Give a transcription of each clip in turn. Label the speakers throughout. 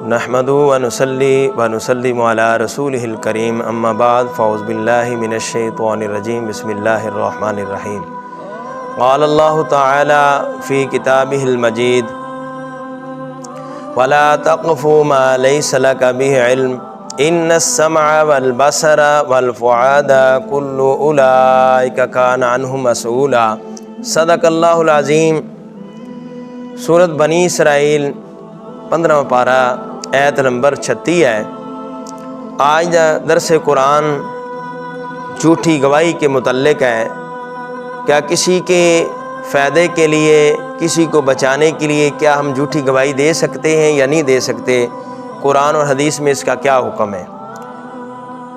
Speaker 1: نحمدہ ونصلی ونسلم علی رسولہ الکریم اما بعد فاعوذ باللہ من الشیطان الرجیم بسم اللہ الرحمن الرحیم قال اللہ تعالی فی کتابہ المجید ولا تقف ما لیس لک بہ علم ان السمع والبصر والفؤاد کل اولئک کان عنہ مسئولا۔ صدق اللہ العظیم۔ سورۃ بنی اسرائیل 15واں پارہ آیت نمبر 36 ہے۔ آج دا درس قرآن جھوٹی گواہی کے متعلق ہے۔ کیا کسی کے فائدے کے لیے، کسی کو بچانے کے لیے کیا ہم جھوٹی گواہی دے سکتے ہیں یا نہیں دے سکتے؟ قرآن اور حدیث میں اس کا کیا حکم ہے؟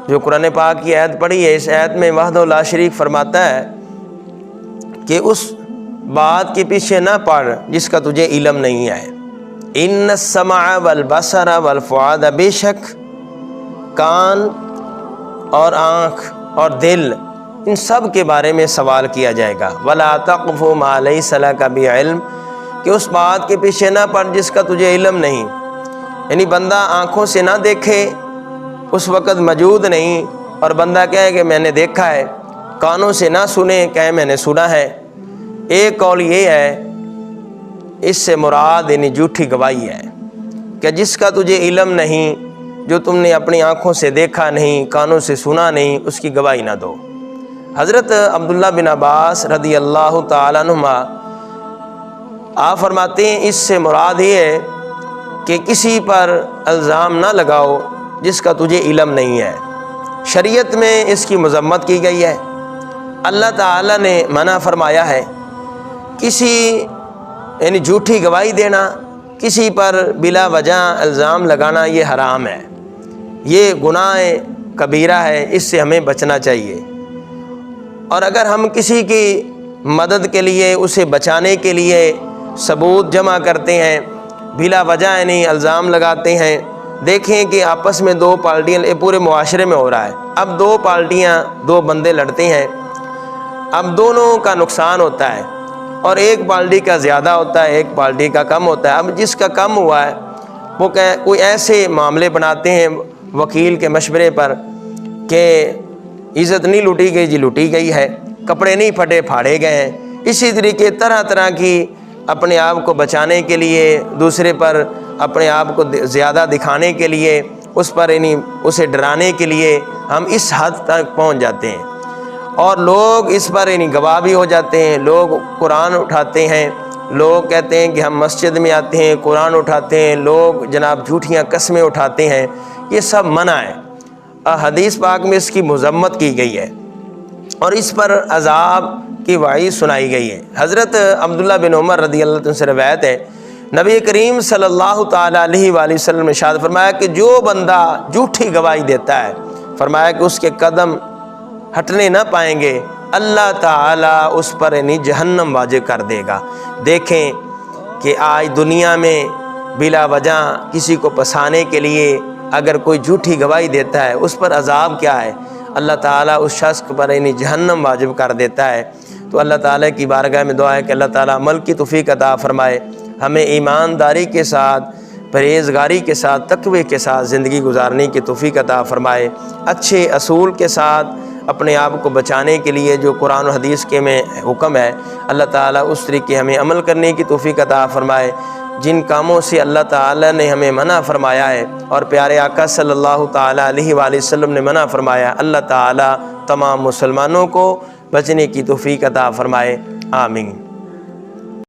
Speaker 1: جو قرآن پاک کی آیت پڑھی ہے، اس آیت میں وحدہ لا شریک فرماتا ہے کہ اس بات کے پیچھے نہ پڑ جس کا تجھے علم نہیں ہے۔ ان السمع والبصر والفؤاد، بے شک کان اور آنکھ اور دل، ان سب کے بارے میں سوال کیا جائے گا۔ ولا تقف ما لیس لک بہ علم، کہ اس بات کے پیچھے نہ پڑ جس کا تجھے علم نہیں۔ یعنی بندہ آنکھوں سے نہ دیکھے، اس وقت موجود نہیں، اور بندہ کہے کہ میں نے دیکھا ہے۔ کانوں سے نہ سنے، کہے میں نے سنا ہے۔ ایک قول یہ ہے، اس سے مراد یعنی جھوٹی گواہی ہے کہ جس کا تجھے علم نہیں، جو تم نے اپنی آنکھوں سے دیکھا نہیں، کانوں سے سنا نہیں، اس کی گواہی نہ دو۔ حضرت عبداللہ بن عباس رضی اللہ تعالیٰ عنہما آپ فرماتے ہیں اس سے مراد یہ ہے کہ کسی پر الزام نہ لگاؤ جس کا تجھے علم نہیں ہے۔ شریعت میں اس کی مذمت کی گئی ہے۔ اللہ تعالیٰ نے منع فرمایا ہے کسی یعنی جھوٹی گواہی دینا، کسی پر بلا وجہ الزام لگانا، یہ حرام ہے، یہ گناہ کبیرہ ہے، اس سے ہمیں بچنا چاہیے۔ اور اگر ہم کسی کی مدد کے لیے، اسے بچانے کے لیے ثبوت جمع کرتے ہیں، بلا وجہ یعنی الزام لگاتے ہیں، دیکھیں کہ آپس میں دو پارٹیاں، یہ پورے معاشرے میں ہو رہا ہے۔ اب دو پارٹیاں، دو بندے لڑتے ہیں، اب دونوں کا نقصان ہوتا ہے، اور ایک پارٹی کا زیادہ ہوتا ہے، ایک پارٹی کا کم ہوتا ہے۔ اب جس کا کم ہوا ہے وہ کوئی ایسے معاملے بناتے ہیں وکیل کے مشورے پر کہ عزت نہیں لوٹی گئی جی لوٹی گئی ہے، کپڑے نہیں پھٹے پھاڑے گئے ہیں۔ اسی طریقے طرح طرح کی اپنے آپ کو بچانے کے لیے، دوسرے پر اپنے آپ کو زیادہ دکھانے کے لیے، اس پر یعنی اسے ڈرانے کے لیے ہم اس حد تک پہنچ جاتے ہیں، اور لوگ اس پر یعنی گواہ بھی ہو جاتے ہیں۔ لوگ قرآن اٹھاتے ہیں، لوگ کہتے ہیں کہ ہم مسجد میں آتے ہیں، قرآن اٹھاتے ہیں، لوگ جناب جھوٹیاں قسمیں اٹھاتے ہیں، یہ سب منع ہے۔ حدیث پاک میں اس کی مذمت کی گئی ہے، اور اس پر عذاب کی وعید سنائی گئی ہے۔ حضرت عبداللہ بن عمر رضی اللہ عنہ سے روایت ہے، نبی کریم صلی اللہ تعالیٰ علیہ وآلہ وسلم نے ارشاد فرمایا کہ جو بندہ جھوٹی گواہی دیتا ہے، فرمایا کہ اس کے قدم ہٹنے نہ پائیں گے، اللہ تعالیٰ اس پر یعنی جہنم واجب کر دے گا۔ دیکھیں کہ آج دنیا میں بلا وجہ کسی کو پھنسانے کے لیے اگر کوئی جھوٹی گواہی دیتا ہے، اس پر عذاب کیا ہے، اللہ تعالیٰ اس شخص پر یعنی جہنم واجب کر دیتا ہے۔ تو اللہ تعالیٰ کی بارگاہ میں دعا ہے کہ اللہ تعالیٰ عمل کی توفیق عطا فرمائے، ہمیں ایمانداری کے ساتھ، پرہیزگاری کے ساتھ، تقوی کے ساتھ زندگی گزارنے کی توفیق عطا فرمائے، اچھے اصول کے ساتھ اپنے آپ کو بچانے کے لیے جو قرآن و حدیث کے میں حکم ہے، اللہ تعالیٰ اس طریقے ہمیں عمل کرنے کی توفیق عطا فرمائے۔ جن کاموں سے اللہ تعالیٰ نے ہمیں منع فرمایا ہے اور پیارے آقا صلی اللہ تعالیٰ علیہ وآلہ وسلم نے منع فرمایا، اللہ تعالیٰ تمام مسلمانوں کو بچنے کی توفیق عطا فرمائے، آمین۔